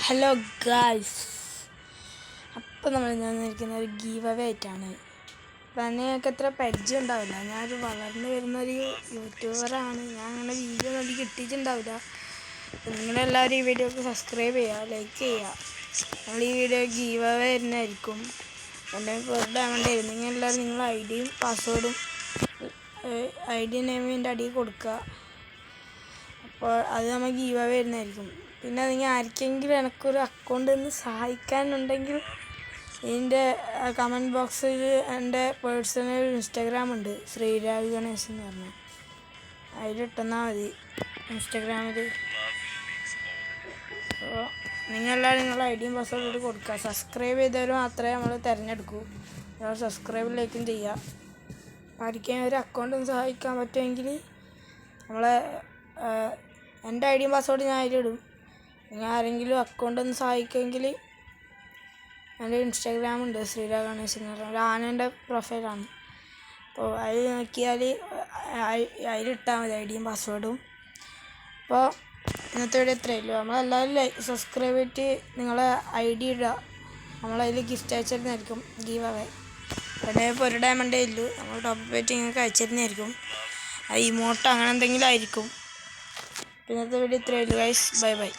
Hello guys, അപ്പോൾ നമ്മൾ നിൽക്കുന്ന ഒരു ഗീവ് അവേ ആയിട്ടാണ്. അപ്പം നിങ്ങൾക്ക് എത്ര പരിചയം ഉണ്ടാവില്ല. ഞാനൊരു വളർന്നു വരുന്നൊരു യൂട്യൂബറാണ്. ഞാൻ അങ്ങനെ വീഡിയോ ഒന്നും കിട്ടിയിട്ടുണ്ടാവില്ല. നിങ്ങളെല്ലാവരും ഈ വീഡിയോക്ക് സബ്സ്ക്രൈബ് ചെയ്യുക, ലൈക്ക് ചെയ്യുക. നമ്മൾ ഈ വീഡിയോ ഗീവ് അവേ വരുന്നതായിരിക്കും. എൻ്റെ വെറുതെ ആവേണ്ടായിരുന്നു. നിങ്ങളെല്ലാവരും നിങ്ങളുടെ ഐഡിയും പാസ്വേഡും നെയിമിൻ്റെ അടിയിൽ കൊടുക്കുക. അപ്പോൾ അത് നമ്മൾ ഗീവ് അവേ വരുന്നതായിരിക്കും. പിന്നെ നിങ്ങൾ ആർക്കെങ്കിലും എനിക്കൊരു അക്കൗണ്ട് ഒന്ന് സഹായിക്കാനുണ്ടെങ്കിൽ ഇതിൻ്റെ കമൻറ്റ് ബോക്സിൽ എൻ്റെ പേഴ്സണൽ ഇൻസ്റ്റാഗ്രാം ഉണ്ട്, ശ്രീരാഗ് ഗണേശ് എന്ന് പറഞ്ഞാൽ. അതിലിട്ടെന്നാൽ മതി ഇൻസ്റ്റാഗ്രാമിൽ. അപ്പോൾ നിങ്ങളെല്ലാവരും നിങ്ങളുടെ ഐഡിയും പാസ്വേഡും കൊടുക്കുക. സബ്സ്ക്രൈബ് ചെയ്തവർ മാത്രമേ നമ്മൾ തിരഞ്ഞെടുക്കൂ. നിങ്ങൾ സബ്സ്ക്രൈബിലേക്കും ചെയ്യുക. ആർക്കും ഒരു അക്കൗണ്ട് ഒന്ന് സഹായിക്കാൻ പറ്റുമെങ്കിൽ നമ്മളെ എൻ്റെ ഐഡിയും പാസ്വേഡ് ഞാൻ അതിലിടും. നിങ്ങൾ ആരെങ്കിലും അക്കൗണ്ട് ഒന്ന് സഹായിക്കുമെങ്കിൽ എൻ്റെ ഇൻസ്റ്റാഗ്രാം ഉണ്ട്, ശ്രീരാഗ് ഗണേശ് എന്ന് പറഞ്ഞാൽ ഒരു ആനേൻ്റെ പ്രൊഫൈലാണ്. അപ്പോൾ അതിൽ നോക്കിയാൽ അതിലിട്ടാൽ മതി ഐഡിയും പാസ്വേഡും. അപ്പോൾ ഇന്നത്തെ വീഡിയോ ഇത്രയേ ഉള്ളൂ. നമ്മളെല്ലാവരും സബ്സ്ക്രൈബ് ചെയ്തിട്ട് നിങ്ങളെ ID ഇടുക. നമ്മളതിൽ ഗിഫ്റ്റ് അയച്ചിരുന്നായിരിക്കും ഗീവ് അവേ. പിന്നെ ഇപ്പോൾ ഒരു ഡയമണ്ടേ ഉള്ളൂ. നമ്മൾ ടോപ്പ് ആയിട്ട് നിങ്ങൾക്ക് അയച്ചിരുന്നായിരിക്കും. ഇമോട്ടോ അങ്ങനെ എന്തെങ്കിലും ആയിരിക്കും. ഇന്നത്തെ വീഡിയോ ഇത്രയേ ഉള്ളൂ ഗൈസ്. Bye bye.